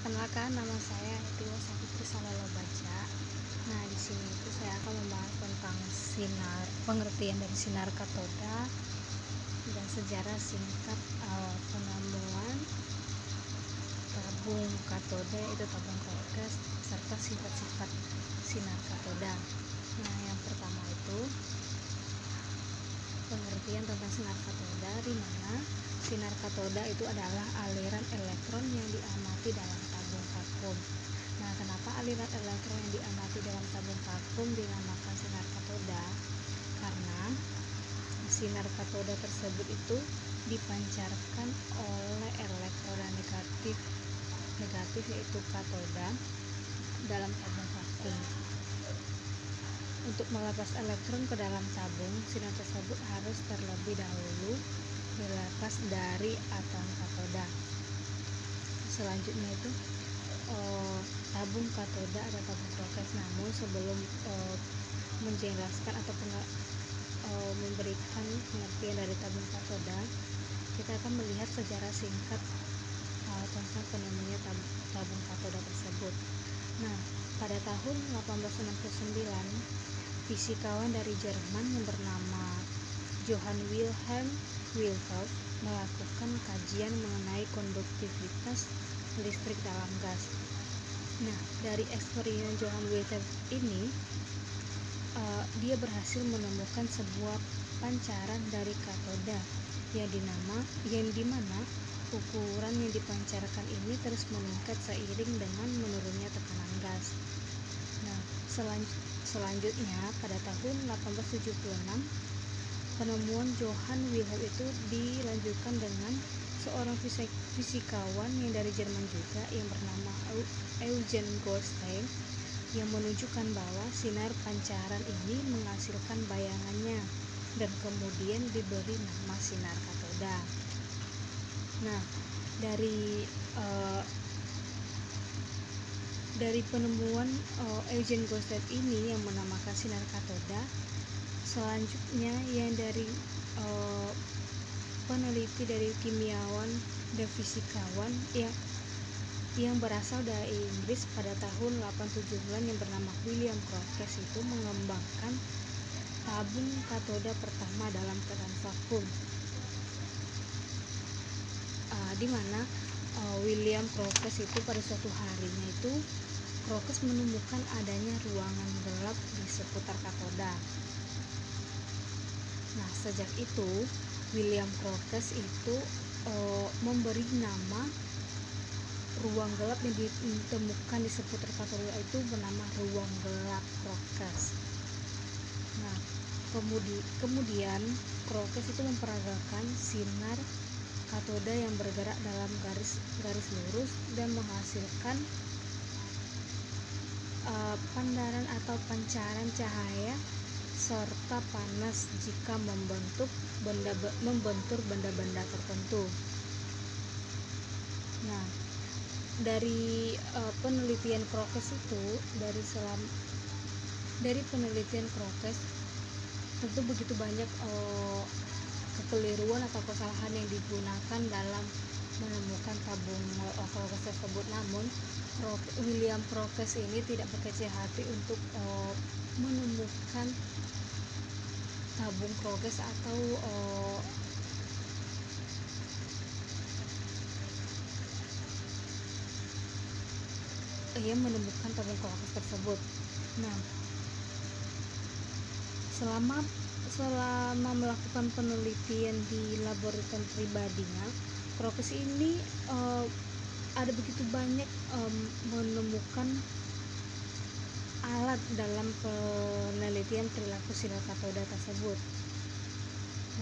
Perkenalkan, nama saya Etiwa Safitri Salalo Baca. Nah, di sini itu saya akan membahas tentang pengertian dari sinar katoda dan sejarah singkat penemuan tabung katoda, itu tabung Crocus, serta sifat-sifat sinar katoda. Nah, yang pertama itu pengertian tentang sinar katoda, di mana sinar katoda itu adalah aliran elektron yang diamati dalam tabung vakum. Nah, kenapa aliran elektron yang diamati dalam tabung vakum dinamakan sinar katoda? Karena sinar katoda tersebut itu dipancarkan oleh elektron negatif yaitu katoda dalam tabung vakum. Untuk melepas elektron ke dalam tabung, sinar tersebut harus terlebih dahulu dilepas dari atom katoda. Selanjutnya itu tabung katoda atau tabung Crocus. Namun sebelum menjelaskan atau memberikan pengertian dari tabung katoda, kita akan melihat sejarah singkat tentang penemuannya tabung katoda tersebut. Nah, pada tahun 1869, fisikawan dari Jerman yang bernama Johann Wilhelm Wilhelm melakukan kajian mengenai konduktivitas listrik dalam gas. Nah, dari eksperimen Johann Wilhelm ini, dia berhasil menemukan sebuah pancaran dari katoda yang dimana ukuran yang dipancarkan ini terus meningkat seiring dengan menurunnya tekanan gas. Nah, selanjutnya pada tahun 1876, penemuan Johann Wilhelm itu dilanjutkan dengan seorang fisikawan yang dari Jerman juga yang bernama Eugen Goldstein, yang menunjukkan bahwa sinar pancaran ini menghasilkan bayangannya dan kemudian diberi nama sinar katoda. Nah, dari penemuan Eugen Goldstein ini yang menamakan sinar katoda, selanjutnya yang dari peneliti dari kimiawan dan fisikawan yang berasal dari Inggris pada tahun 1870 yang bernama William Crocus itu mengembangkan tabung katoda pertama dalam keadaan vakum, di mana William Crocus itu pada suatu harinya itu Crocus menemukan adanya ruangan gelap di seputar katoda. Nah, sejak itu William Crocus itu memberi nama ruang gelap yang ditemukan di seputar katoda itu bernama ruang gelap Crocus. Nah, kemudian Crocus itu memperagakan sinar katoda yang bergerak dalam garis lurus dan menghasilkan pandaran atau pancaran cahaya serta panas jika membentur benda-benda tertentu. Nah, dari penelitian Crocus itu, dari penelitian Crocus tentu begitu banyak kekeliruan atau kesalahan yang digunakan dalam menemukan tabung Crocus tersebut. Namun William Crocus ini tidak berkecil hati untuk menemukan tabung Crocus atau ia menemukan tabung Crocus tersebut. Nah, selama melakukan penelitian di laboratorium pribadinya, Crocus ini ada begitu banyak menemukan alat dalam penelitian perilaku sinar katoda tersebut.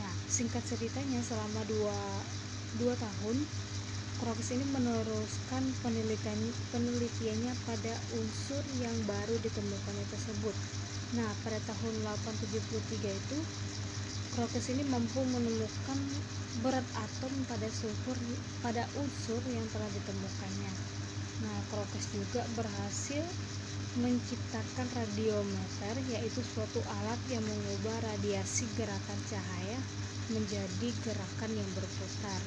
Nah, singkat ceritanya selama 2 tahun Crocus ini meneruskan penelitiannya pada unsur yang baru ditemukannya tersebut. Nah, pada tahun 1873 itu Crocus ini mampu menemukan berat atom pada unsur yang telah ditemukannya. Nah, Crocus juga berhasil menciptakan radiometer, yaitu suatu alat yang mengubah radiasi gerakan cahaya menjadi gerakan yang berputar.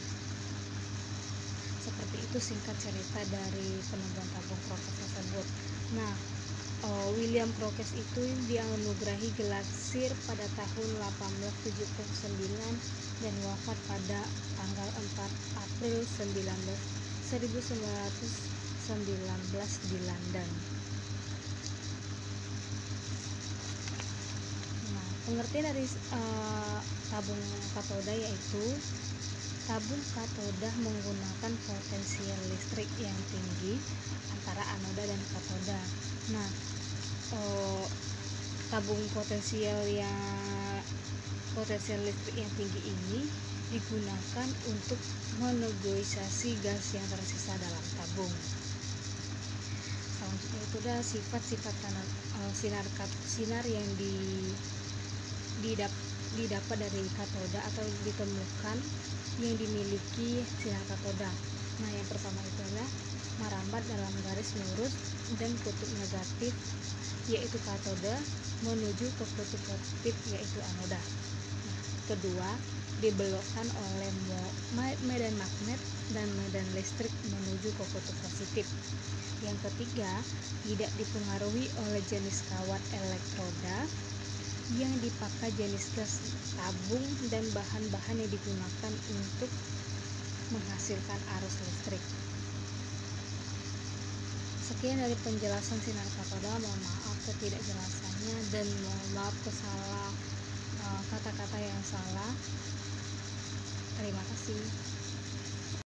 Seperti itu singkat cerita dari penemuan tabung Crookes tersebut. Nah, William Crookes itu dianugerahi gelar Sir pada tahun 1879 dan wafat pada tanggal 4 April 1919 di London. Nah, pengertian dari tabung katoda yaitu tabung katoda menggunakan potensial listrik yang tinggi antara anoda dan katoda. Nah, tabung potensial listrik yang tinggi ini digunakan untuk menegosiasi gas yang tersisa dalam tabung. Selanjutnya itu adalah sifat-sifat sinar yang didapat dari katoda atau ditemukan yang dimiliki sinar katoda. Nah, yang pertama itu adalah merambat dalam garis lurus dan kutub negatif yaitu katoda menuju ke kutub positif yaitu anoda. Nah, kedua, dibelokkan oleh medan magnet dan medan listrik menuju ke kutub positif. Yang ketiga, tidak dipengaruhi oleh jenis kawat elektroda yang dipakai, jenis gas tabung, dan bahan-bahan yang digunakan untuk menghasilkan arus listrik. Sekian dari penjelasan sinar katoda. Mohon maaf ketidakjelasannya dan mohon maaf kata-kata yang salah. Terima kasih.